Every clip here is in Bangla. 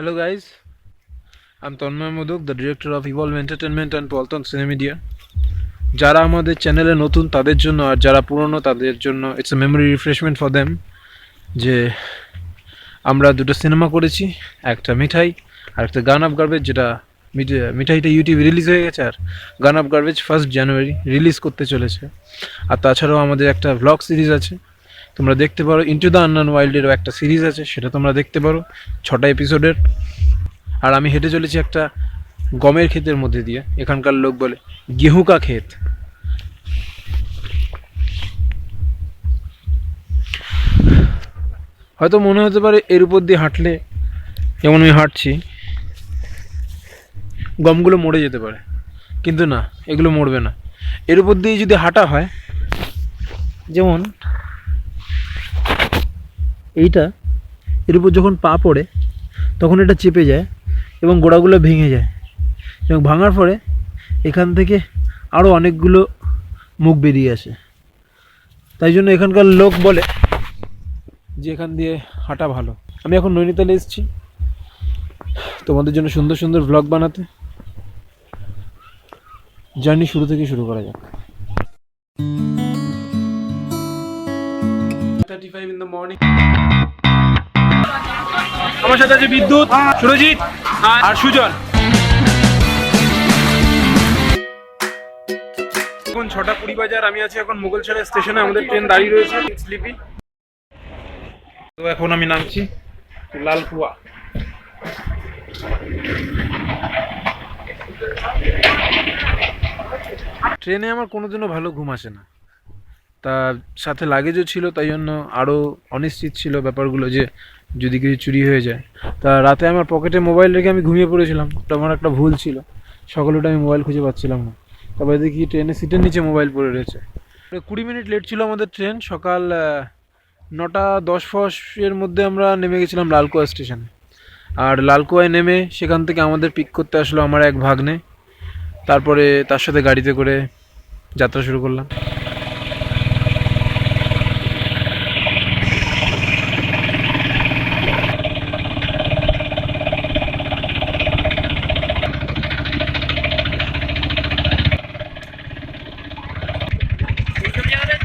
Hello guys, I'm Tanmay Modok, the director of Evolve Entertainment and Polton Cinemedia. যারা আমাদের চ্যানেলে নতুন তাদের জন্য আর যারা পুরনো তাদের জন্য it's a memory refreshment for them যে আমরা দুটো সিনেমা করেছি, একটা মিঠাই আর একটা গান অফ গার্বেজ। যেটা মিঠাইটা ইউটিউবে রিলিজ হয়ে গেছে আর গান অফ গার্বেজ 1 জানুয়ারি রিলিজ করতে চলেছে। আর তাছাড়াও আমাদের একটা ভ্লগ সিরিজ আছে, তোমরা দেখতে পারো। ইন্টু দ্য আননোন ওয়াইল্ডেরও একটা সিরিজ আছে, সেটা তোমরা দেখতে পারো, 6টা এপিসোডের। আর আমি হেঁটে চলেছি একটা গমের ক্ষেতের মধ্যে দিয়ে, এখানকার লোক বলে গেহু কা ক্ষেত। হয়তো মনে হতে পারে এর উপর দিয়ে হাঁটলে, যেমন আমি হাঁটছি, গমগুলো মরে যেতে পারে, কিন্তু না, এগুলো মরবে না। এর উপর দিয়ে যদি হাঁটা হয়, যেমন এইটা, এর উপর যখন পা পড়ে তখন এটা চেপে যায় এবং গোড়াগুলো ভেঙে যায়, এবং ভাঙার পরে এখান থেকে আরও অনেকগুলো মুখ বেরিয়ে আসে। তাই জন্য এখানকার লোক বলে যে এখান দিয়ে হাঁটা ভালো। আমি এখন নৈনিতালে এসেছি তোমাদের জন্য সুন্দর সুন্দর ব্লগ বানাতে। জার্নি শুরু থেকে শুরু করা যাক। 35 in the morning। আমার সাথে আছে বিদ্যুৎ, সুরজিৎ আর সুজন। এখন 6টা 20 বাজে, আমি আছি এখন মোগলছড়া স্টেশনে। আমাদের ট্রেন দাঁড়িয়ে রয়েছে স্লিপি। তো এখন আমি নামছি লালকুয়া। ট্রেনে আমার কোনোদিনও ভালো ঘুম আসে না, তা সাথে লাগেজও ছিল, তাই জন্য আরও অনিশ্চিত ছিল ব্যাপারগুলো, যে যদি কিছু চুরি হয়ে যায়। তা রাতে আমার পকেটে মোবাইল রেখে আমি ঘুমিয়ে পড়েছিলাম, ওটা আমার একটা ভুল ছিল। সকালে ওটা আমি মোবাইল খুঁজে পাচ্ছিলাম না, তারপরে দেখি ট্রেনের সিটের নিচে মোবাইল পড়ে রয়েছে। 20 মিনিট লেট ছিল আমাদের ট্রেন। সকাল 9টা 10 এর মধ্যে আমরা নেমে গেছিলাম লালকুয়া স্টেশনে। আর লালকুয়ায় নেমে সেখান থেকে আমাদের পিক করতে আসলো আমার এক ভাগ্নে। তারপরে তার সাথে গাড়িতে করে যাত্রা শুরু করলাম।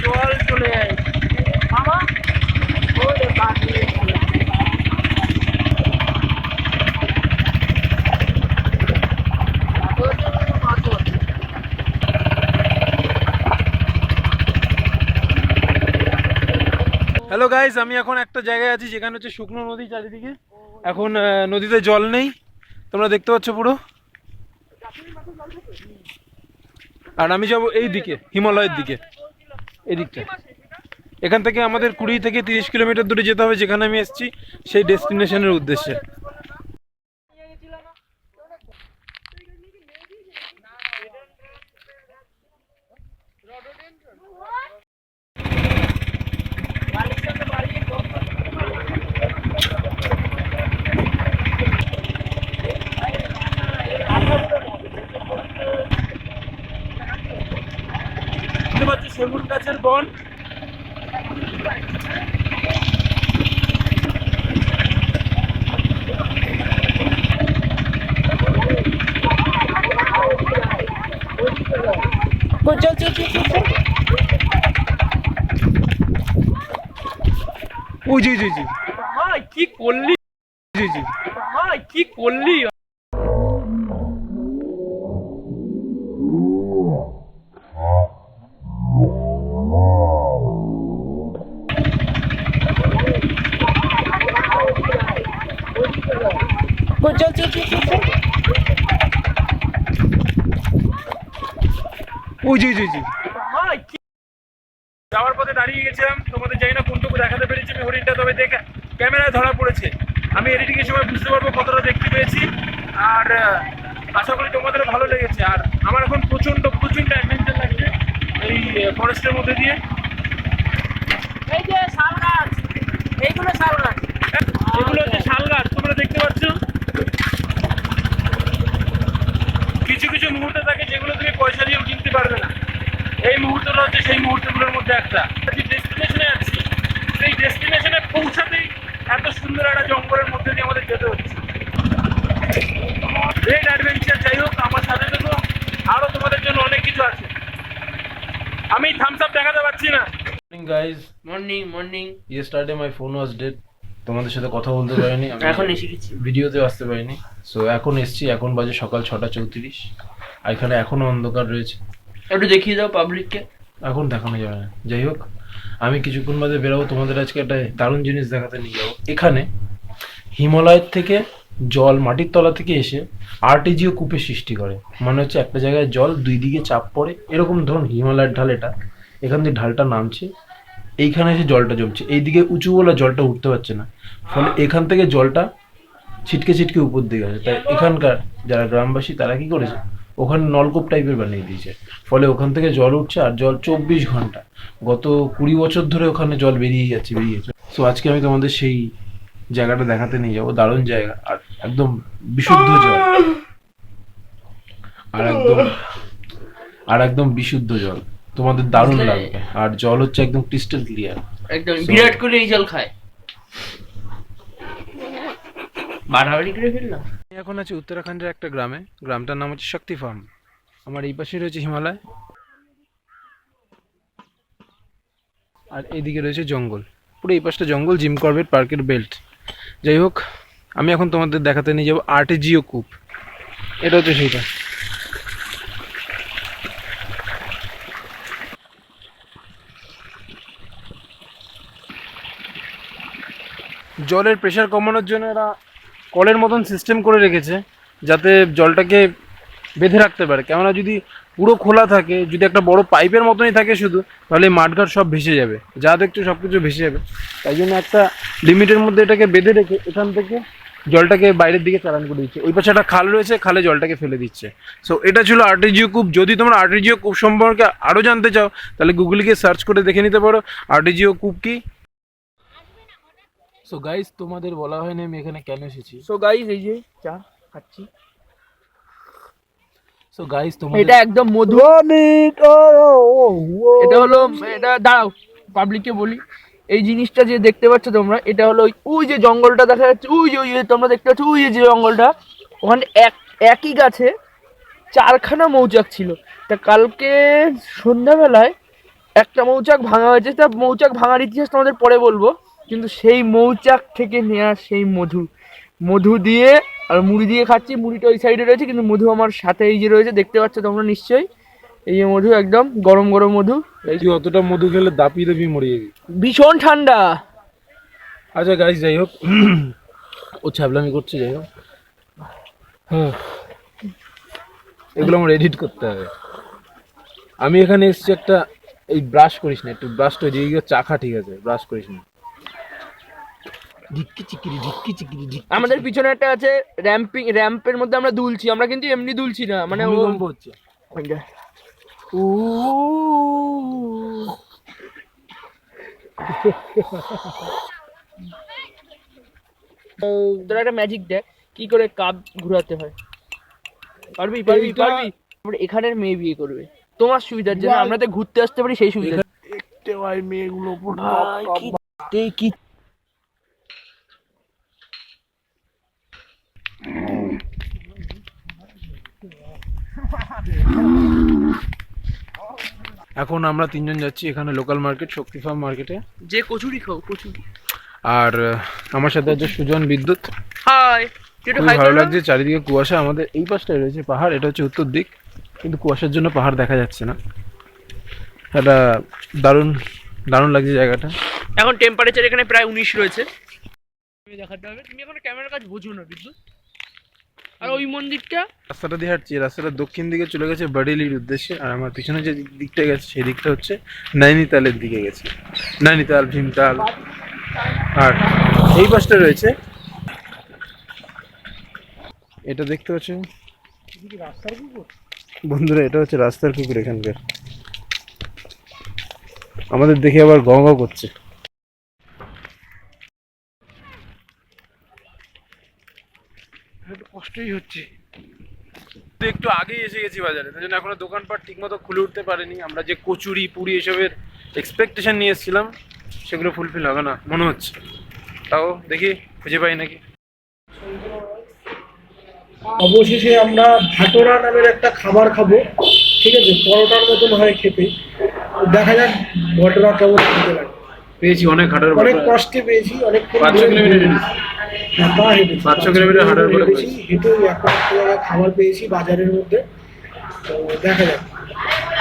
জল চলে যায় মামা। হ্যালো গাইস, আমি এখন একটা জায়গায় আছি যেখানে হচ্ছে শুকনো নদী চারিদিকে। এখন নদীতে জল নেই, তোমরা দেখতে পাচ্ছ পুরো। আর আমি যাব এই দিকে, হিমালয়ের দিকে, এই দিকটা। এখান থেকে আমাদের 20 থেকে 30 কিলোমিটার দূরে যেতে হবে, যেখানে আমি এসেছি সেই ডেস্টিনেশনের উদ্দেশ্যে। সেগুন গাছের বন। ও জি জি জি, কি করলি? জি জি, কি করলি? ও জি জি জি, যাওয়ার পথে দাঁড়িয়ে গেছিলাম, তোমাদের জানি না কোনটুকু দেখাতে পেরেছি আমি হরিণটা, তবে দেখে ক্যামেরায় ধরা পড়েছে। আমি এডিটিং এর সময় বুঝতে পারবো কতটা দেখতে পেয়েছি, আর আশা করি তোমাদেরও ভালো লেগেছে। আর আমার এখন প্রচণ্ড অ্যাডভেঞ্চার লাগছে এই ফরেস্টের মধ্যে দিয়ে। এই যে শাল গাছ, এইগুলো শাল গাছ, এগুলো হচ্ছে শাল গাছ, তোমরা দেখতে পাচ্ছ। কিছু কিছু মুহূর্তে থাকে যেগুলো তুমি পয়সা দিয়েও কিনতে পারবে না। এই মুহূর্তটা হচ্ছে সেই মুহূর্তগুলোর মধ্যে একটা। যে ডেস্টিনেশনে আছি, সেই ডেস্টিনেশনে পৌঁছাতেই এত সুন্দর একটা জঙ্গলের মধ্যে দিয়ে আমাদের যেতে হচ্ছে। আমি থামস আপ দেখাতে পাচ্ছি না। Morning guys, morning. Yesterday my phone was dead. তোমাদের সাথে কথা বলতে পারিনি, আমি এখন এসে গেছি, ভিডিওতে আসতে পারিনি। সো এখন এসছি, এখন বাজে সকাল 6:34। আর এখানে এখনো অন্ধকার রয়েছে। একটু দেখিয়ে দাও পাবলিককে। এখন দেখানো যাবে না, যাই হোক আমি কিছুক্ষণ বাদে বেরোবো। তোমাদের আজকে একটা দারুণ জিনিস দেখাতে নিয়ে যাবো। এখানে হিমালয়ের থেকে জল মাটির তলা থেকে এসে আর্টিজিও কূপের সৃষ্টি করে। মানে হচ্ছে একটা জায়গায় জল দুই দিকে চাপ পড়ে, এরকম ধরুন হিমালয়ের ঢাল এটা, এখান থেকে ঢালটা নামছে, এইখানে এসে জলটা জমছে, এইদিকে উঁচু বলে জলটা উঠতে পারছে না, ফলে এখান থেকে জলটা ছিটকে ছিটকে উপর দিকে আসে। তাই এখানকার যারা গ্রামবাসী তারা কি করেছে, ওখানে নলকূপ টাইপের বানিয়ে দিয়েছে, ফলে ওখান থেকে জল উঠছে। আর জল 24 ঘন্টা, গত 20 বছর ধরে ওখানে জল বেরিয়ে যাচ্ছে। সো আজকে আমি তোমাদের সেই জায়গাটা দেখাতে নিয়ে যাবো। দারুণ জায়গা, আর একদম বিশুদ্ধ জল, আর একদম বিশুদ্ধ জল, তোমাদের দারুণ লাগবে। আর জল হচ্ছে একদম ক্রিস্টাল ক্লিয়ার, একদম বিরাট কোহলি এই জল খায়। বাড়াবাড়ি করে ফেললাম। আমি এখন আছি উত্তরাখণ্ডের একটা গ্রামে, গ্রামটার নাম হচ্ছে শক্তি ফার্ম। আমার এই পাশে রয়েছে হিমালয়, আর এইদিকে রয়েছে জঙ্গল। পুরো এই পাশটা জঙ্গল, জিম করবেট পার্কের বেল্ট। যাই হোক, আমি এখন তোমাদের দেখাতে নিয়ে যাবো আর্টিজিও কূপ। এটা হচ্ছে সেইটা। জলের প্রেশার কমানোর জন্য এরা কলের মতন সিস্টেম করে রেখেছে, যাতে জলটাকে বেঁধে রাখতে পারে। কেননা যদি পুরো খোলা থাকে, যদি একটা বড় পাইপের মতনই থাকে শুধু, তাহলে মাঠঘাট সব ভেসে যাবে, যা দেখছো সব কিছু ভেসে যাবে। তাই জন্য একটা লিমিটের মধ্যে এটাকে বেঁধে রেখে এখান থেকে জলটাকে বাইরের দিকে চালান করে দিচ্ছে। ওই পাশে একটা খাল রয়েছে, খালে জলটাকে ফেলে দিচ্ছে। সো এটা ছিল আর্টিজিও কূপ। যদি তোমরা আর্টিজিও কূপ সম্পর্কে আরও জানতে চাও, তাহলে গুগলে গিয়ে সার্চ করে দেখে নিতে পারো আর্টিজিও কূপ কি। সো গাইস, তোমাদের বলা হয়নি আমি এখানে কেন এসেছি। সো গাইস, এই যে চা খাচ্ছি। সো গাইস, এটা একদম মধু। এটা হলো, এটা দাঁড়াও পাবলিককে বলি, এই জিনিসটা যে দেখতে পাচ্ছ তোমরা, এটা হলো ওই যে জঙ্গলটা দেখা যাচ্ছে, ওই যে তোমরা দেখতে পাচ্ছ, ওই যে জঙ্গলটা, ওখানে একই গাছে 4খানা মৌচাক ছিল। তা কালকে সন্ধ্যাবেলায় একটা মৌচাক ভাঙা হয়েছে। তা মৌচাক ভাঙার ইতিহাস তোমাদের পরে বলবো, কিন্তু সেই মৌচাক থেকে নেওয়া সেই মধু দিয়ে আর মুড়ি দিয়ে খাচ্ছি। মুড়িটা ওই সাইডে রয়েছে, কিন্তু মধু আমার সাথে এই যে রয়েছে, দেখতে পাচ্ছ তোমরা নিশ্চয়ই। এই যে মধু, একদম গরম গরম মধু। তুই অতটা মধু খেলে দাপিয়ে মরে যাবি, ভীষণ ঠান্ডা। আচ্ছা গাইস, যাই হোক, ও ছ্যাবলামি করছে। যাই হোক, হ্যাঁ, এগুলো আমার এডিট করতে হবে। আমি এখানে এসেছি একটা, এই ব্রাশ করিস না, একটু ব্রাশ করে দিয়ে চাখা, ঠিক আছে, ব্রাশ করিস না। ঢিক্কি চিকিরি ঢিক্কি চিকিরি ঢিক্কি। আমাদের পিছনে একটা আছে র্যাম্পের মধ্যে আমরা দুলছি। আমরা কিন্তু এমনি দুলছি না, মানে ভূমিকম্প হচ্ছে। তোরা একটা ম্যাজিক দেখ কি করে কাপ ঘুরাতে হয়। পারবি? আমরা এখানের মেয়ে বিয়ে করবে তোমার সুবিধার জন্য, আমরা তো ঘুরতে আসতে পারি সেই সুবিধা। মেয়েগুলো কি এখন আমরা তিনজন যাচ্ছি এখানে লোকাল মার্কেট, শক্তি ফার্ম মার্কেটে। যে কচুরি খাও, কচুরি। আর আমার সাথে আছে সুজন, বিদ্যুৎ। হাই, খুবই ভালো লাগছে, চারিদিকে কুয়াশা। আমাদের এই পাশটায় রয়েছে পাহাড়, এটা হচ্ছে উত্তর দিক, কিন্তু কুয়াশার জন্য পাহাড় দেখা যাচ্ছে না। এটা দারুণ দারুণ লাগছে জায়গাটা। এখন টেম্পারেচার এখানে প্রায় 19 রয়েছে। দেখাতে হবে, তুমি এখন ক্যামেরার কাজ বোঝো না বিদ্যুৎ। আর ওই মন্দিরটা, রাস্তাটা দিয়ে হাঁটছি, রাস্তাটা দক্ষিণ দিকে চলে গেছে বারেলির উদ্দেশ্যে। আর আমার পিছনে যে দিকটা গেছে সেই দিকটা হচ্ছে নৈনিতালের দিকে গেছে, নৈনিতাল, ভীমতাল। আর এই পাশটা রয়েছে, এটা দেখতে পাচ্ছ বন্ধুরা, এটা হচ্ছে রাস্তার কুকুর এখানকার। আমাদের দেখে আবার গাঁ গাঁ করছে। একটু কষ্টই হচ্ছে, একটু আগেই এসে গেছি বাজারে, তাই জন্য এখনো দোকানপাট ঠিক মতো খুলে উঠতে পারেনি। আমরা যে কচুরি পুরি এসবের এক্সপেকটেশন নিয়ে এসেছিলাম, সেগুলো ফুলফিল হবে না মনে হচ্ছে। তাও দেখি খুঁজে পাই নাকি। অবশেষে আমরা ভাটোরা নামের একটা খাবার খাবো, ঠিক আছে, পরোটার মতন হয় খেতে। দেখা যাক ঘটনা কেমন হতে পারে। পেয়েছি অনেক হাঁটার অনেক কষ্টে পেয়েছি, অনেক 500 কিলোমিটার হেঁটেছি। পা হেঁটেছি, 500 কিলোমিটার হাঁটার পরে হেঁটেছি, হেঁটে এখন একটা জায়গায় খাবার পেয়েছি বাজারের মধ্যে। তো দেখা যাক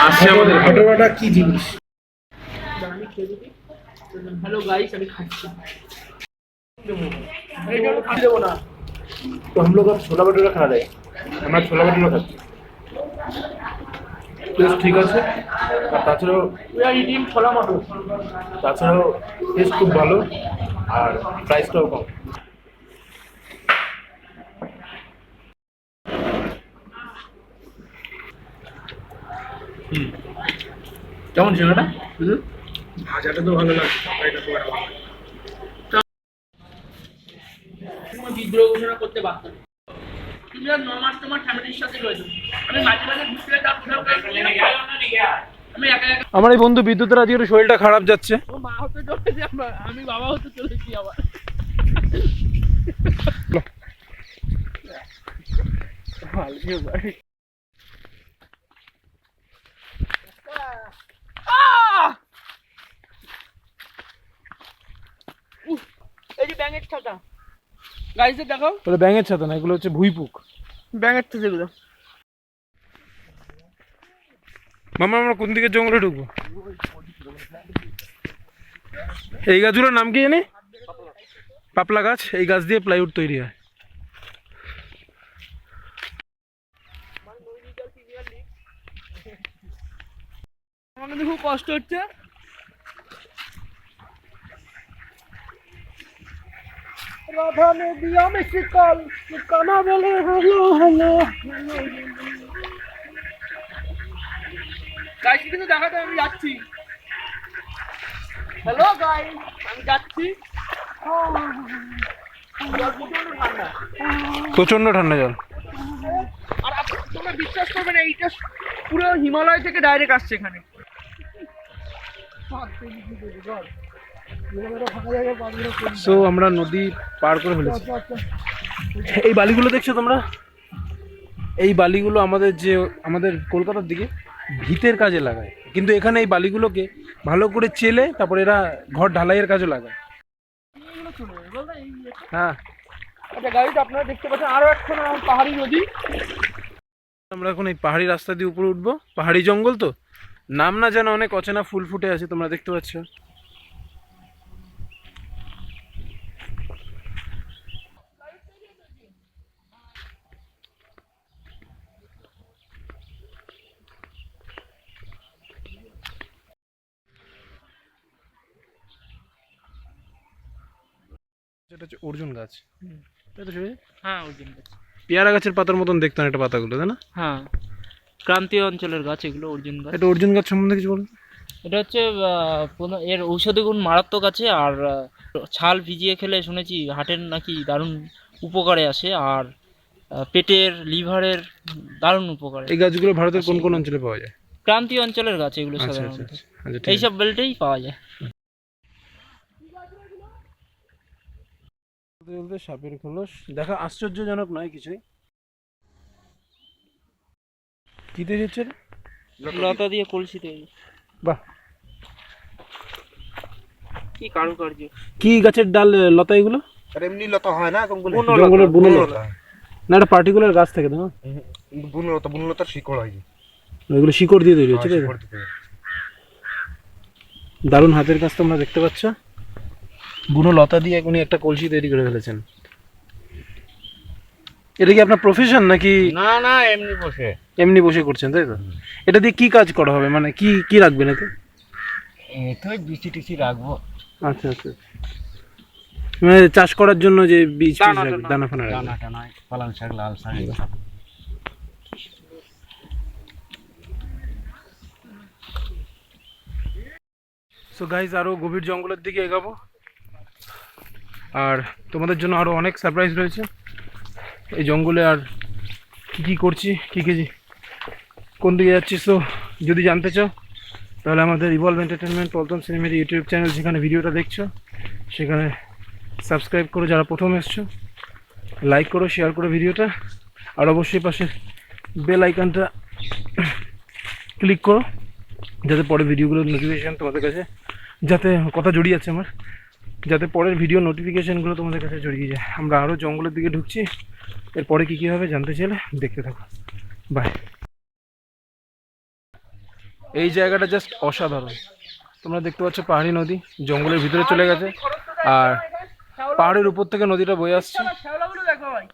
আসছে আমাদের খাবার। ঘটনাটা কি জিনিস। হ্যালো গাইস, আমি খাচ্ছি। দেবো না তো हम लोग अब छोला भटूरा खा रहे हैं। আমরা ছোলা ভটুরা খাচ্ছি, টেস্ট ঠিক আছে। আর তাছাড়াও ছোলা মটর। তাছাড়াও টেস্ট খুব ভালো আর প্রাইসটাও কম। কেমন ছিল এটা? ভাজাটা তো ভালো লাগছে, তরকারিটা তো ভালো লাগছে। তুমি বিদ্রোহ ঘোষণা করতে পারতো না। তুমি আর 9 মাস তোমার ফ্যামিলির সাথে রয়েছো। আমি মাঝে মাঝে ঘুরতে যেতাম, কোথাও আমি একা একা। আমার এই বন্ধু বিদ্যুতের আজকে একটু শরীরটা খারাপ যাচ্ছে। ও মা হতে চলেছি, আমি বাবা হতে চলেছি আবার। এই যে ব্যাঙের ছাতা গাইজে দেখাও। বলে ব্যাঙের ছাতা না, এগুলো হচ্ছে ভুইপুক। ব্যাঙের ছাতা এগুলো। মামা আমরা কোন দিকে জঙ্গলে ঢুকবো? এই গাছগুলোর নাম কি জানি? পাপলা গাছ। এই গাছ দিয়ে প্লাইউড তৈরি হয়। আমাদের খুব কষ্ট হচ্ছে। রাধা নে দিয়া মিষ্টি কল, কানা বলে হ্যালো হ্যালো। গাইস কিন্তু দেখাতে আমি যাচ্ছি। হ্যালো গাইস, আমি যাচ্ছি। জল প্রচন্ড ঠান্ডা। প্রচন্ড ঠান্ডা জল। আর তোমরা বিশ্বাস করবে না, এইটা পুরো হিমালয় থেকে ডাইরেক্ট আসছে এখানে। সো আমরা নদী পার করে ফেলেছি। এই বালিগুলো দেখছো তোমরা? এই বালিগুলো আমাদের কলকাতার দিকে ভিতের কাজে লাগায়, কিন্তু এখানে এই বালিগুলোকে ভালো করে চেলে তারপর এরা ঘর ঢালাইয়ের কাজে লাগায়। হ্যাঁ, আচ্ছা গাইস, আপনারা দেখতে পাচ্ছেন আরো একটা পাহাড়ি নদী। আমরা এখন এই পাহাড়ি রাস্তা দিয়ে উপরে উঠবো। পাহাড়ি জঙ্গল তো, নাম না জানা অনেক অচেনা ফুল ফুটে আছে, তোমরা দেখতে পাচ্ছ। এটা হচ্ছে অর্জুন গাছ। তাই তো শুয়ে? হ্যাঁ, অর্জুন গাছ। পেয়ারা গাছের পাতার মতন দেখতে একটা পাতাগুলো, তাই না? হ্যাঁ, ক্রান্তীয় অঞ্চলের গাছ এগুলো, অর্জুন গাছ। এটা অর্জুন গাছ সম্বন্ধে কিছু বলুন। এটা হচ্ছে এর ঔষধি গুণ মারাত্মক আছে। আর ছাল ভিজিয়ে খেলে শুনেছি হার্টের নাকি দারুণ উপকারে আসে, আর পেটের লিভারের দারুণ উপকারে। এই গাছগুলো ভারতের কোন কোন অঞ্চলে পাওয়া যায়? ক্রান্তীয় অঞ্চলের গাছ এগুলো আচ্ছা আচ্ছা সাধারণত আচ্ছা, আচ্ছা, ঠিক আছে। এইসব বেল্টেই পাওয়া যায়। বলতে বলতে সাপের খোলস দেখা আশ্চর্যজনক নয় কিছুই। কি দিয়ে দিচ্ছে রে? লতা দিয়ে কলসি তৈরি। বাহ, কি কারুকার্য! কি গাছের ডাল লতা এগুলো? এমনি লতা হয় না, জঙ্গলের বুনো লতা না, একটা পার্টিকুলার গাছ থেকে না? বুনলতার শিকড় হয়। এগুলো শিকড় দিয়ে তৈরি হচ্ছে, তাই তো? দারুণ হাতের কাজ তোমরা দেখতে পাচ্ছ। বুনো লতা দিয়ে উনি একটা কলসি তৈরি করে ফেলেছেন। এটা কি আপনার প্রফেশন নাকি? না না, এমনি বসে এমনি বসে করছেন, তাই তো? এটা দিয়ে কি কাজ করা হবে, মানে কি কি রাখবেন এতে? এতে বিচি টিচি রাখবো। আচ্ছা আচ্ছা, মানে চাষ করার জন্য যে বীজ দানা ফানা রাখবেন। দানা টানা, পালং শাক, লাল শাক। সো গাইজ, আরও গভীর জঙ্গলের দিকে এগাবো, আর তোমাদের জন্য আরও অনেক সারপ্রাইজ রয়েছে এই জঙ্গলে। আর কী কী করছি, কী কী কোন দিকে যাচ্ছি, সো যদি জানতে চাও তাহলে আমাদের ইভলভ এন্টারটেনমেন্ট পল্টন সিনেমের ইউটিউব চ্যানেল, যেখানে ভিডিওটা দেখছো সেখানে সাবস্ক্রাইব করো যারা প্রথম এসছো, লাইক করো, শেয়ার করো ভিডিওটা, আর অবশ্যই পাশে বেল আইকনটা ক্লিক করো যাতে পরে ভিডিওগুলোর নোটিফিকেশান তোমাদের কাছে, যাতে কথা জড়িয়ে যাচ্ছে আমার, যাতে পরের ভিডিও নোটিফিকেশানগুলো তোমাদের কাছে জড়িয়ে যায়। আমরা আরও জঙ্গলের দিকে ঢুকছি, এরপরে কী হবে জানতে চাইলে দেখতে থাকো। বাই। এই জায়গাটা জাস্ট অসাধারণ। তোমরা দেখতে পাচ্ছ পাহাড়ি নদী জঙ্গলের ভিতরে চলে গেছে, আর পাহাড়ের উপর থেকে নদীটা বয়ে আসছে। শ্যাওলাগুলো দেখো ভাই।